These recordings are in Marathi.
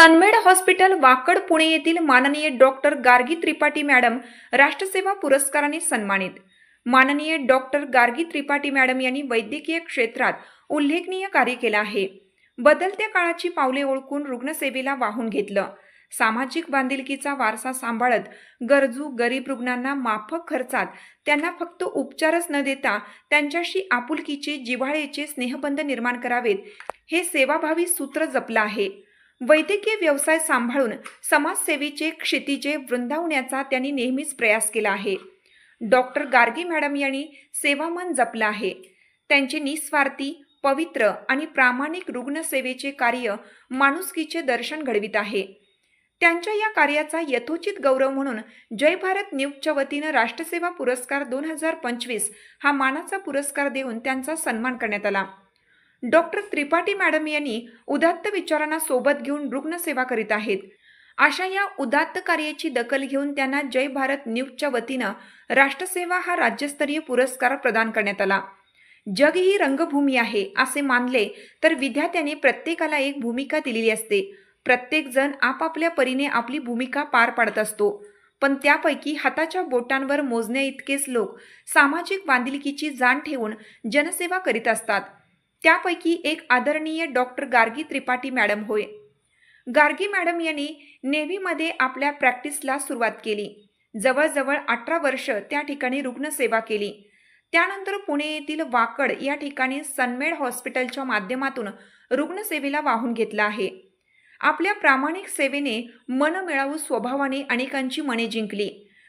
सनमेड हॉस्पिटल वाकड पुणे येथील माननीय डॉक्टर गार्गी त्रिपाठी मॅडम राष्ट्रसेवा पुरस्काराने सन्मानित। माननीय डॉक्टर गार्गी त्रिपाठी मॅडम यांनी वैद्यकीय क्षेत्रात उल्लेखनीय कार्य केले आहे। बदलत्या काळाची पावले ओळखून रुग्णसेवेला वाहून घेतलं। सामाजिक बांधिलकीचा वारसा सांभाळत गरजू गरीब रुग्णांना माफक खर्चात त्यांना फक्त उपचारच न देता त्यांच्याशी आपुलकीचे जिव्हाळ्याचे स्नेहबंध निर्माण करावेत हे सेवाभावी सूत्र जपलं आहे। वैद्यकीय व्यवसाय सांभाळून समाजसेवेचे क्षितिजे वृंदावण्याचा त्यांनी नेहमीच प्रयास केला आहे। डॉक्टर गार्गी मॅडम यांनी सेवामन जपलं आहे। त्यांचे निस्वार्थी, पवित्र आणि प्रामाणिक रुग्णसेवेचे कार्य माणुसकीचे दर्शन घडवित आहे। त्यांच्या या कार्याचा यथोचित गौरव म्हणून जय भारत न्यूजच्या वतीनं राष्ट्रसेवा पुरस्कार 2025 हा मानाचा पुरस्कार देऊन त्यांचा सन्मान करण्यात आला। डॉक्टर त्रिपाठी मॅडम यांनी उदात्त विचारांना सोबत घेऊन रुग्णसेवा करीत आहेत। अशा या उदात्त कार्याची दखल घेऊन त्यांना जय भारत न्यूजच्या वतीनं राष्ट्रसेवा हा राज्यस्तरीय पुरस्कार प्रदान करण्यात आला। जग ही रंगभूमी आहे असे मानले तर विद्यार्थ्यांनी प्रत्येकाला एक भूमिका दिलेली असते। प्रत्येक जण आपापल्या परीने आपली भूमिका पार पाडत असतो, पण त्यापैकी हाताच्या बोटांवर मोजण्या इतकेच लोक सामाजिक बांधिलकीची जाण ठेवून जनसेवा करीत असतात। त्यापैकी एक आदरणीय डॉक्टर गार्गी त्रिपाठी मॅडम होय। गार्गी मॅडम यांनी नेव्हीमध्ये आपल्या प्रॅक्टिसला सुरुवात केली। जवळजवळ 18 वर्ष त्या ठिकाणी रुग्णसेवा केली। त्यानंतर पुणे येथील वाकड या ठिकाणी सनमेड हॉस्पिटलच्या माध्यमातून रुग्णसेवेला वाहून घेतला आहे। आपल्या प्रामाणिक सेवेने मनमिळावू स्वभावाने अनेकांची मने जिंकली,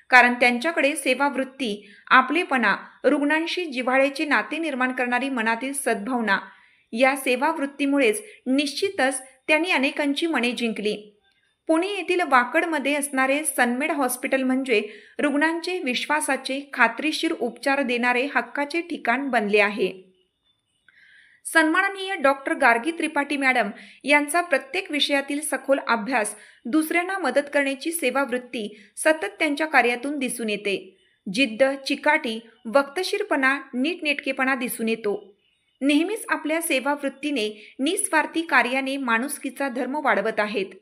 कारण त्यांच्याकडे सेवावृत्ती, आपलेपणा, रुग्णांशी जिव्हाळ्याचे नाते निर्माण करणारी मनातील सद्भावना या सेवावृत्तीमुळेच निश्चितच त्यांनी अनेकांची मने जिंकली। पुणे येथील वाकडमध्ये असणारे सनमेड हॉस्पिटल म्हणजे रुग्णांचे विश्वासाचे, खात्रीशीर उपचार देणारे हक्काचे ठिकाण बनले आहे। सन्माननीय डॉक्टर गार्गी त्रिपाठी मॅडम यांचा प्रत्येक विषयातील सखोल अभ्यास, दुसऱ्यांना मदत करण्याची सेवावृत्ती सतत त्यांच्या कार्यातून दिसून येते। जिद्द, चिकाटी, वक्तशीरपणा, नीटनेटकेपणा दिसून येतो। नेहमीच आपल्या सेवावृत्तीने, निस्वार्थी कार्याने माणुसकीचा धर्म वाढवत आहेत।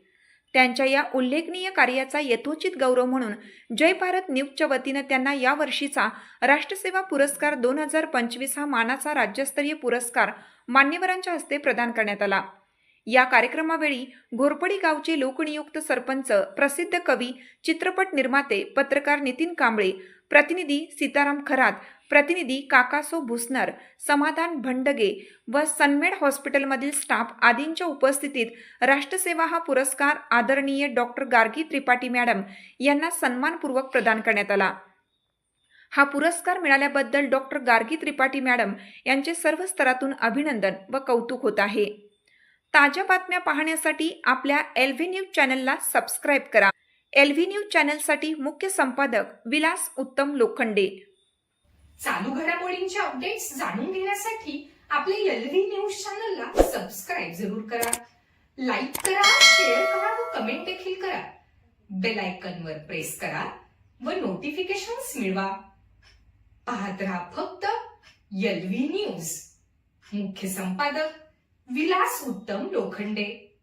त्यांच्या या उल्लेखनीय कार्याचा यथोचित गौरव म्हणून जय भारत न्यूजच्या वतीनं त्यांना या वर्षीचा राष्ट्रसेवा पुरस्कार 2025 हा मानाचा राज्यस्तरीय पुरस्कार मान्यवरांच्या हस्ते प्रदान करण्यात आला। या कार्यक्रमावेळी घोरपडी गावचे लोकनियुक्त सरपंच, प्रसिद्ध कवी, चित्रपट निर्माते, पत्रकार नितीन कांबळे, प्रतिनिधी सीताराम खरात, प्रतिनिधी काकासो भुसनर, समाधान भंडगे व सनमेड हॉस्पिटलमधील स्टाफ आदींच्या उपस्थितीत राष्ट्रसेवा हा पुरस्कार आदरणीय डॉक्टर गार्गी त्रिपाठी मॅडम यांना सन्मानपूर्वक प्रदान करण्यात आला। हा पुरस्कार मिळाल्याबद्दल डॉक्टर गार्गी त्रिपाठी मॅडम यांचे सर्व स्तरातून अभिनंदन व कौतुक होत आहे। ताज्या बातम्या पाहण्यासाठी आपल्या एलव्ही न्यूज चॅनलला सबस्क्राईब करा। एलव्ही न्यूज चॅनलसाठी मुख्य संपादक विलास उत्तम लोखंडे। चालू घडामोडींचे अपडेट्स जाणून घेण्यासाठी आपल्या एलव्ही न्यूज चॅनलला सबस्क्राईब जरूर करा, लाईक करा, शेअर करा व कमेंट देखील करा। बेल आयकॉनवर प्रेस करा व नोटिफिकेशन्स मिळवा। पाहत रहा फक्त एलव्ही न्यूज। मुख्य संपादक विलास उत्तम लोखंडे।